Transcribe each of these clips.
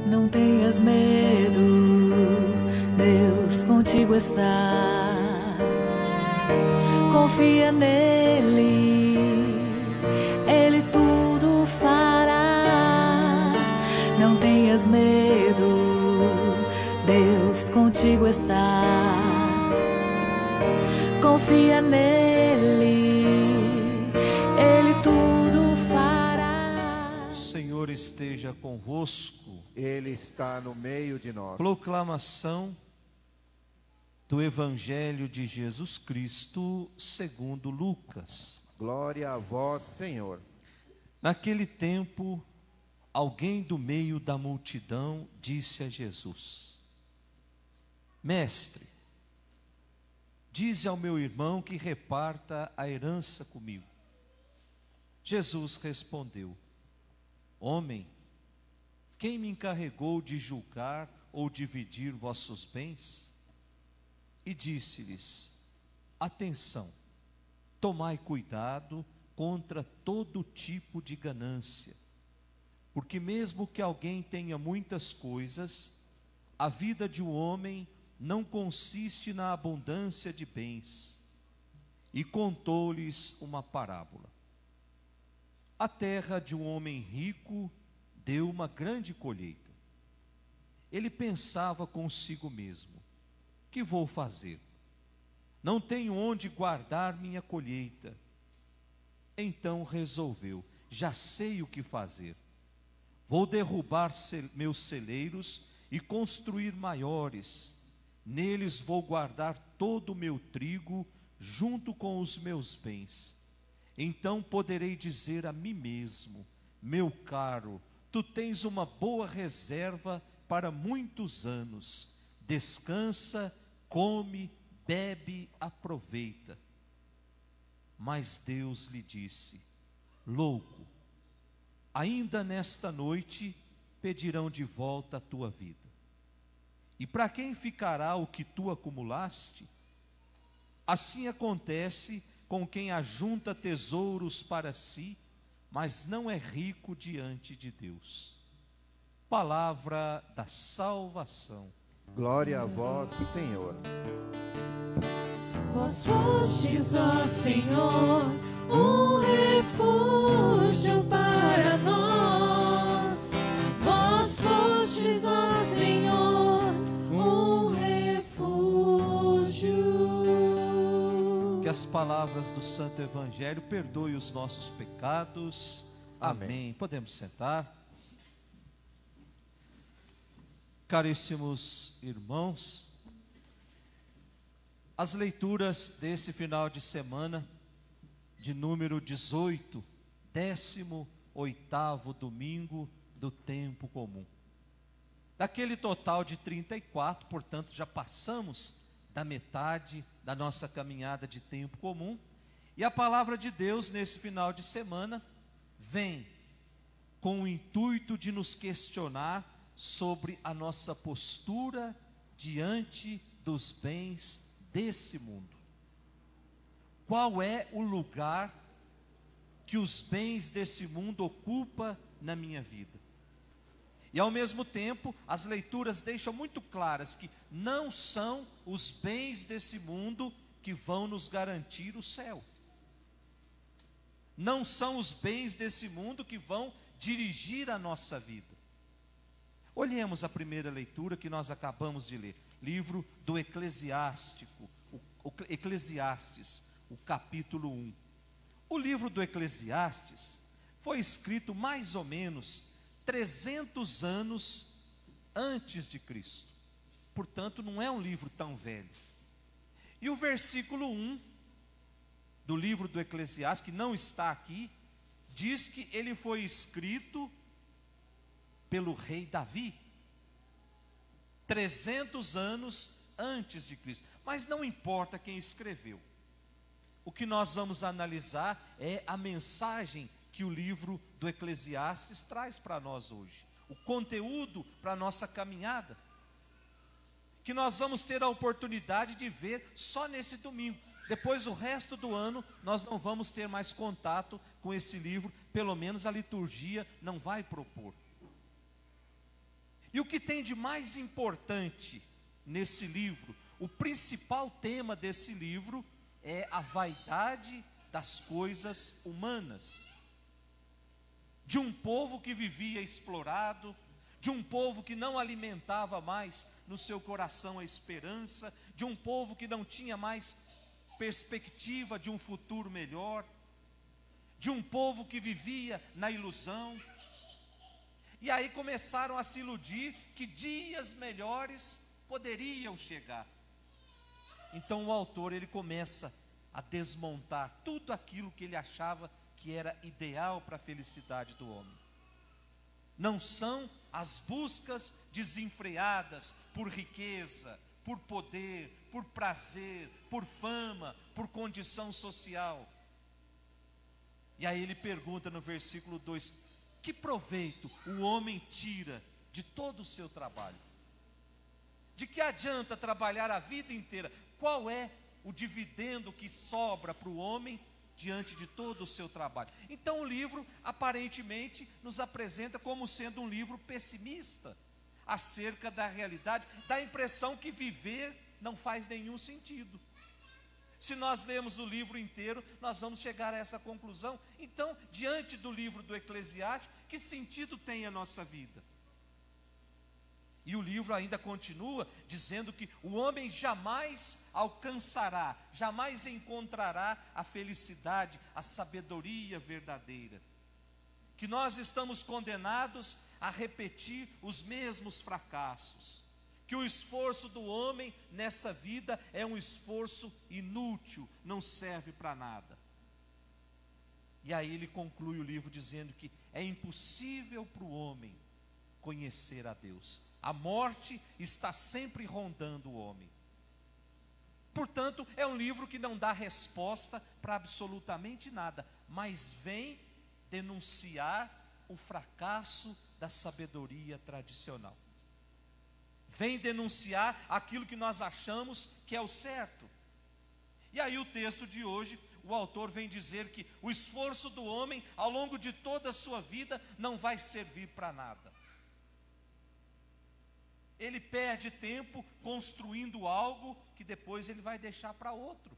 Não tenhas medo, Deus contigo está. Confia nele, ele tudo fará. Não tenhas medo, Deus contigo está. Confia nele, ele tudo fará. O Senhor esteja convosco. Ele está no meio de nós. Proclamação do Evangelho de Jesus Cristo segundo Lucas. Glória a vós, Senhor. Naquele tempo, alguém do meio da multidão disse a Jesus: Mestre, dize ao meu irmão que reparta a herança comigo. Jesus respondeu: Homem, quem me encarregou de julgar ou dividir vossos bens? E disse-lhes: Atenção, tomai cuidado contra todo tipo de ganância, porque mesmo que alguém tenha muitas coisas, a vida de um homem não consiste na abundância de bens. E contou-lhes uma parábola. A terra de um homem rico deu uma grande colheita. Ele pensava consigo mesmo: que vou fazer? Não tenho onde guardar minha colheita. Então resolveu: já sei o que fazer. Vou derrubar meus celeiros e construir maiores. Neles vou guardar todo o meu trigo junto com os meus bens. Então poderei dizer a mim mesmo: meu caro, tu tens uma boa reserva para muitos anos. Descansa, come, bebe, aproveita. Mas Deus lhe disse: louco, ainda nesta noite pedirão de volta a tua vida. E para quem ficará o que tu acumulaste? Assim acontece com quem ajunta tesouros para si, mas não é rico diante de Deus. Palavra da salvação. Glória a vós, Senhor. Vós fostes, ó Senhor, um refúgio para nós. Vós fostes, ó Senhor, um refúgio. Que as palavras do Santo Evangelho perdoem os nossos pecados. Amém. Podemos sentar. Caríssimos irmãos, as leituras desse final de semana, de número 18, 18º domingo do tempo comum. Daquele total de 34, portanto, já passamos da metade da nossa caminhada de tempo comum. E a palavra de Deus nesse final de semana vem com o intuito de nos questionar sobre a nossa postura diante dos bens desse mundo. Qual é o lugar que os bens desse mundo ocupam na minha vida? E ao mesmo tempo, as leituras deixam muito claras que não são os bens desse mundo que vão nos garantir o céu. Não são os bens desse mundo que vão dirigir a nossa vida. Olhemos a primeira leitura que nós acabamos de ler, livro do Eclesiástico, Eclesiastes, o capítulo 1. O livro do Eclesiastes foi escrito mais ou menos 300 anos antes de Cristo. Portanto, não é um livro tão velho. E o versículo 1 do livro do Eclesiastes, que não está aqui, diz que ele foi escrito pelo rei Davi, 300 anos antes de Cristo. Mas não importa quem escreveu. O que nós vamos analisar é a mensagem que o livro do Eclesiastes traz para nós hoje. O conteúdo para a nossa caminhada, que nós vamos ter a oportunidade de ver só nesse domingo. Depois, o resto do ano, nós não vamos ter mais contato com esse livro, pelo menos a liturgia não vai propor. E o que tem de mais importante nesse livro, o principal tema desse livro é a vaidade das coisas humanas. De um povo que vivia explorado, de um povo que não alimentava mais no seu coração a esperança, de um povo que não tinha mais perspectiva de um futuro melhor, de um povo que vivia na ilusão. E aí começaram a se iludir que dias melhores poderiam chegar. Então o autor, ele começa a desmontar tudo aquilo que ele achava que era ideal para a felicidade do homem. Não são as buscas desenfreadas por riqueza, por poder, por prazer, por fama, por condição social. E aí ele pergunta no versículo 2: que proveito o homem tira de todo o seu trabalho? De que adianta trabalhar a vida inteira? Qual é o dividendo que sobra para o homem diante de todo o seu trabalho? Então o livro aparentemente nos apresenta como sendo um livro pessimista acerca da realidade, dá a impressão que viver não faz nenhum sentido. Se nós lemos o livro inteiro, nós vamos chegar a essa conclusão. Então, diante do livro do Eclesiástico, que sentido tem a nossa vida? E o livro ainda continua dizendo que o homem jamais alcançará, jamais encontrará a felicidade, a sabedoria verdadeira. Que nós estamos condenados a repetir os mesmos fracassos. Que o esforço do homem nessa vida é um esforço inútil, não serve para nada. E aí ele conclui o livro dizendo que é impossível para o homem conhecer a Deus. A morte está sempre rondando o homem. Portanto, é um livro que não dá resposta para absolutamente nada, mas vem denunciar o fracasso da sabedoria tradicional. Vem denunciar aquilo que nós achamos que é o certo. E aí o texto de hoje, o autor vem dizer que o esforço do homem ao longo de toda a sua vida não vai servir para nada. Ele perde tempo construindo algo que depois ele vai deixar para outro.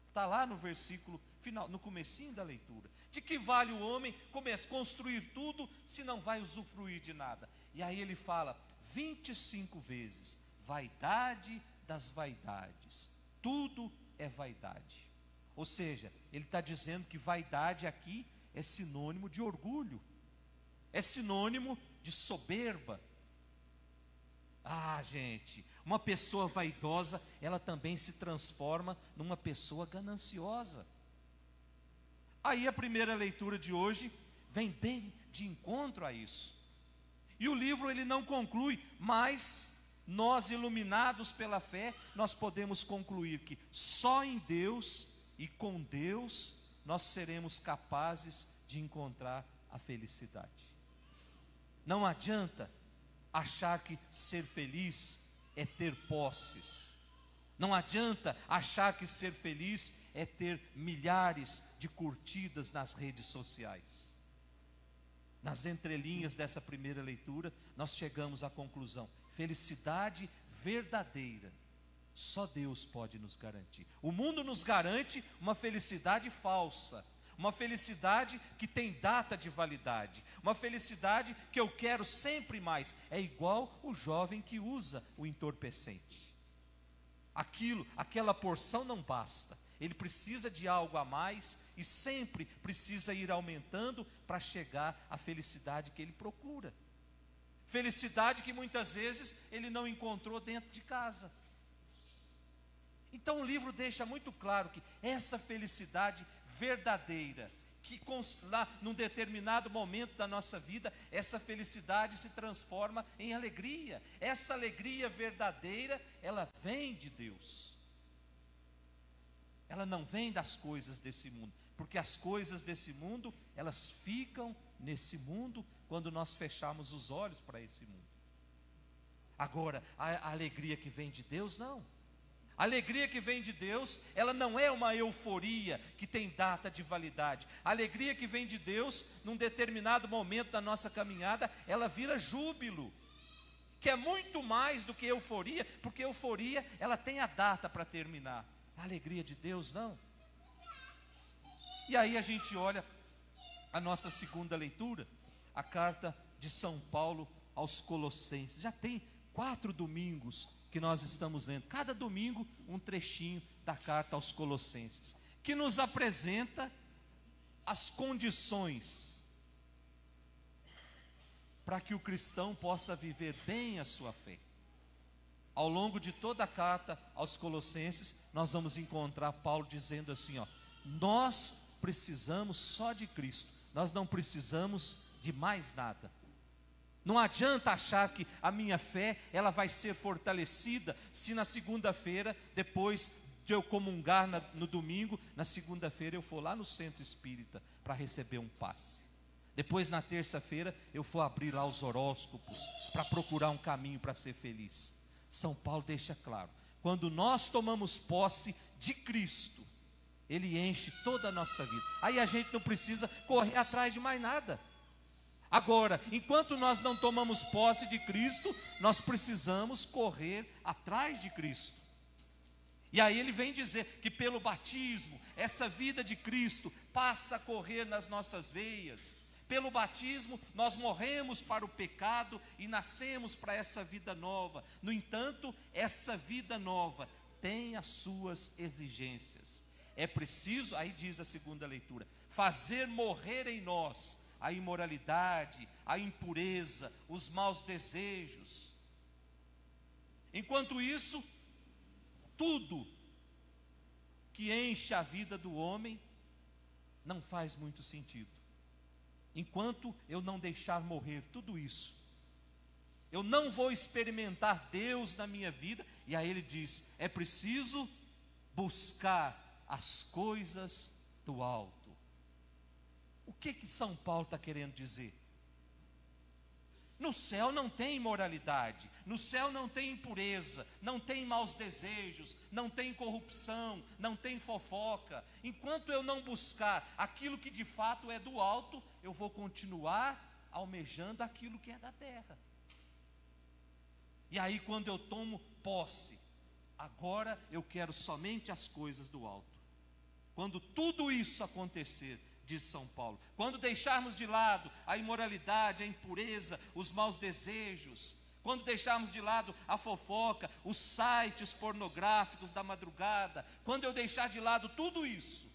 Está lá no versículo final, no comecinho da leitura. De que vale o homem construir tudo se não vai usufruir de nada? E aí ele fala 25 vezes, vaidade das vaidades, tudo é vaidade. Ou seja, ele está dizendo que vaidade aqui é sinônimo de orgulho, é sinônimo de soberba. Ah, gente, uma pessoa vaidosa, ela também se transforma numa pessoa gananciosa. Aí a primeira leitura de hoje vem bem de encontro a isso. E o livro ele não conclui, mas nós, iluminados pela fé, nós podemos concluir que só em Deus e com Deus nós seremos capazes de encontrar a felicidade. Não adianta achar que ser feliz é ter posses. Não adianta achar que ser feliz é ter milhares de curtidas nas redes sociais. Nas entrelinhas dessa primeira leitura, nós chegamos à conclusão: felicidade verdadeira, só Deus pode nos garantir. O mundo nos garante uma felicidade falsa, uma felicidade que tem data de validade, uma felicidade que eu quero sempre mais. É igual o jovem que usa o entorpecente. Aquela porção não basta. Ele precisa de algo a mais e sempre precisa ir aumentando para chegar à felicidade que ele procura. Felicidade que muitas vezes ele não encontrou dentro de casa. Então o livro deixa muito claro que essa felicidade verdadeira, que lá num determinado momento da nossa vida, essa felicidade se transforma em alegria. Essa alegria verdadeira, ela vem de Deus. Ela não vem das coisas desse mundo, porque as coisas desse mundo, elas ficam nesse mundo quando nós fechamos os olhos para esse mundo. Agora, a alegria que vem de Deus, não. A alegria que vem de Deus, ela não é uma euforia que tem data de validade. A alegria que vem de Deus, num determinado momento da nossa caminhada, ela vira júbilo. que é muito mais do que euforia, porque euforia, ela tem a data para terminar. A alegria de Deus, não. E aí a gente olha a nossa segunda leitura, a carta de São Paulo aos Colossenses. Já tem 4 domingos que nós estamos lendo, cada domingo um trechinho da carta aos Colossenses, que nos apresenta as condições para que o cristão possa viver bem a sua fé. Ao longo de toda a carta aos Colossenses, nós vamos encontrar Paulo dizendo assim, nós precisamos só de Cristo, nós não precisamos de mais nada. Não adianta achar que a minha fé, ela vai ser fortalecida, se na segunda-feira, depois de eu comungar no domingo, na segunda-feira eu for lá no centro espírita para receber um passe. Depois na terça-feira eu for abrir lá os horóscopos para procurar um caminho para ser feliz. São Paulo deixa claro, quando nós tomamos posse de Cristo, Ele enche toda a nossa vida. Aí a gente não precisa correr atrás de mais nada. Agora, enquanto nós não tomamos posse de Cristo, nós precisamos correr atrás de Cristo. E aí ele vem dizer que pelo batismo, essa vida de Cristo passa a correr nas nossas veias. Pelo batismo, nós morremos para o pecado e nascemos para essa vida nova. No entanto, essa vida nova tem as suas exigências. É preciso, aí diz a segunda leitura, fazer morrer em nós a imoralidade, a impureza, os maus desejos. Enquanto isso, tudo que enche a vida do homem não faz muito sentido. Enquanto eu não deixar morrer tudo isso, eu não vou experimentar Deus na minha vida. E aí ele diz, é preciso buscar as coisas do alto. O que São Paulo está querendo dizer? No céu não tem imoralidade, no céu não tem impureza, não tem maus desejos, não tem corrupção, não tem fofoca. Enquanto eu não buscar aquilo que de fato é do alto, eu vou continuar almejando aquilo que é da terra. E aí quando eu tomo posse, agora eu quero somente as coisas do alto. Quando tudo isso acontecer, diz São Paulo, quando deixarmos de lado a imoralidade, a impureza, os maus desejos, quando deixarmos de lado a fofoca, os sites pornográficos da madrugada, quando eu deixar de lado tudo isso,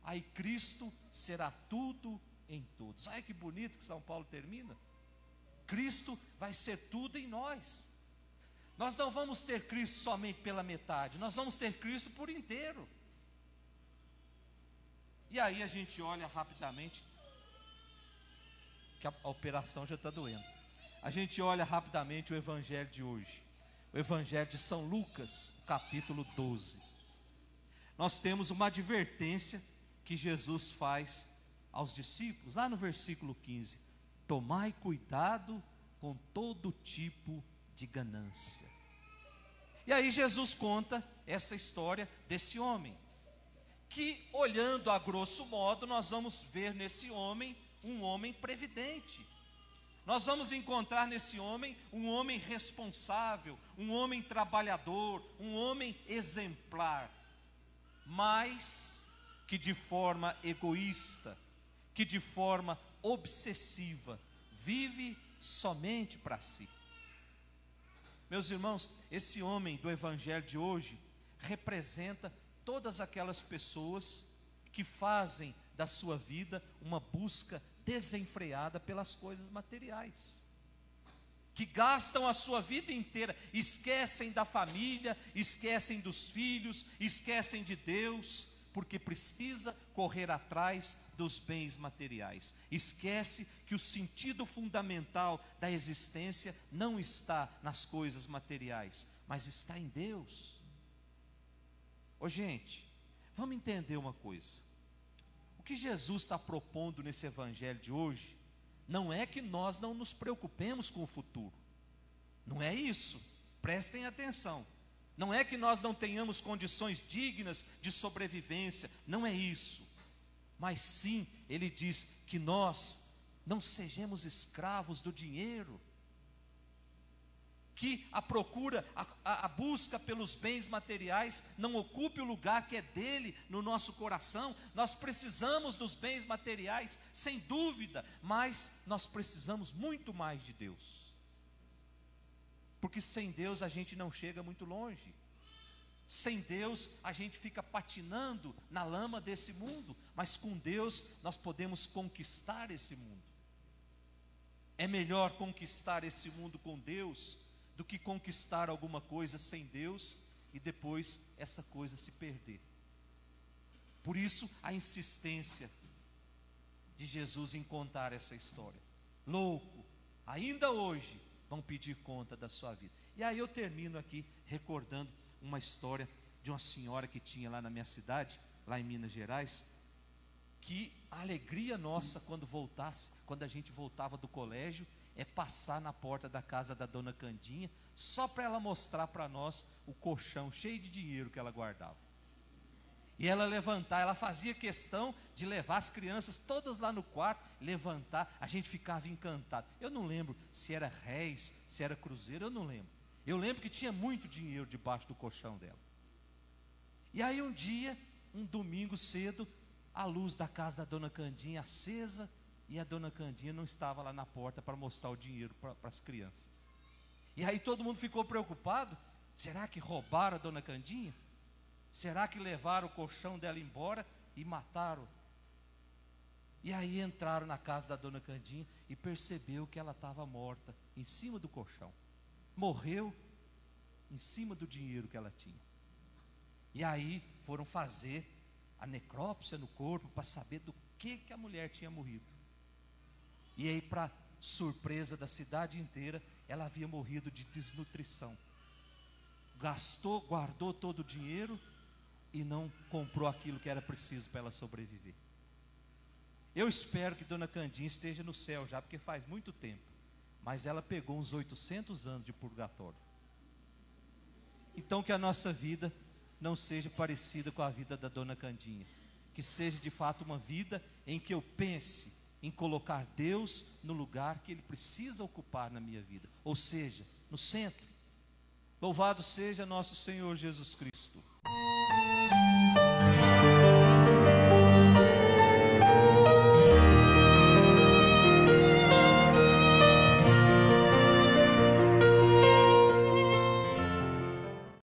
aí Cristo será tudo em todos. Olha que bonito que São Paulo termina. Cristo vai ser tudo em nós. Nós não vamos ter Cristo somente pela metade, nós vamos ter Cristo por inteiro. E aí a gente olha rapidamente, que a operação já está doendo. A gente olha rapidamente o evangelho de hoje, o evangelho de São Lucas, capítulo 12. Nós temos uma advertência que Jesus faz aos discípulos, lá no versículo 15: tomai cuidado com todo tipo de ganância. E aí Jesus conta essa história desse homem, que olhando a grosso modo, nós vamos ver nesse homem um homem previdente. Nós vamos encontrar nesse homem um homem responsável, um homem trabalhador, um homem exemplar, mas que de forma egoísta, que de forma obsessiva, vive somente para si. Meus irmãos, esse homem do evangelho de hoje representa todas aquelas pessoas que fazem da sua vida uma busca desenfreada pelas coisas materiais, que gastam a sua vida inteira, esquecem da família, esquecem dos filhos, esquecem de Deus, porque precisa correr atrás dos bens materiais. Esquece que o sentido fundamental da existência não está nas coisas materiais, mas está em Deus. Ô gente, vamos entender uma coisa. O que Jesus está propondo nesse evangelho de hoje, não é que nós não nos preocupemos com o futuro. Não é isso, prestem atenção. Não é que nós não tenhamos condições dignas de sobrevivência, não é isso. Mas sim, ele diz que nós não sejamos escravos do dinheiro. que a procura, a busca pelos bens materiais não ocupe o lugar que é dele no nosso coração. Nós precisamos dos bens materiais, sem dúvida, mas nós precisamos muito mais de Deus, porque sem Deus a gente não chega muito longe. Sem Deus a gente fica patinando na lama desse mundo, mas com Deus nós podemos conquistar esse mundo. É melhor conquistar esse mundo com Deus do que conquistar alguma coisa sem Deus e depois essa coisa se perder. Por isso a insistência de Jesus em contar essa história. Louco, ainda hoje vão pedir conta da sua vida. E aí eu termino aqui recordando uma história de uma senhora que tinha lá na minha cidade, lá em Minas Gerais, que a alegria nossa quando a gente voltava do colégio, é passar na porta da casa da dona Candinha, só para ela mostrar para nós o colchão cheio de dinheiro que ela guardava. E ela ela fazia questão de levar as crianças todas lá no quarto, levantar, a gente ficava encantado. Eu não lembro se era réis, se era cruzeiro, eu não lembro. Eu lembro que tinha muito dinheiro debaixo do colchão dela. E aí um dia, um domingo cedo, a luz da casa da dona Candinha acesa, e a dona Candinha não estava lá na porta para mostrar o dinheiro para as crianças. E aí todo mundo ficou preocupado. Será que roubaram a dona Candinha? Será que levaram o colchão dela embora e mataram? E aí entraram na casa da dona Candinha e percebeu que ela estava morta em cima do colchão. Morreu em cima do dinheiro que ela tinha. E aí foram fazer a necrópsia no corpo para saber do que a mulher tinha morrido. E aí, para surpresa da cidade inteira, ela havia morrido de desnutrição. Guardou todo o dinheiro e não comprou aquilo que era preciso para ela sobreviver. Eu espero que dona Candinha esteja no céu já, porque faz muito tempo. Mas ela pegou uns 800 anos de purgatório. Então que a nossa vida não seja parecida com a vida da dona Candinha. Que seja de fato uma vida em que eu pense em colocar Deus no lugar que Ele precisa ocupar na minha vida. Ou seja, no centro. Louvado seja nosso Senhor Jesus Cristo.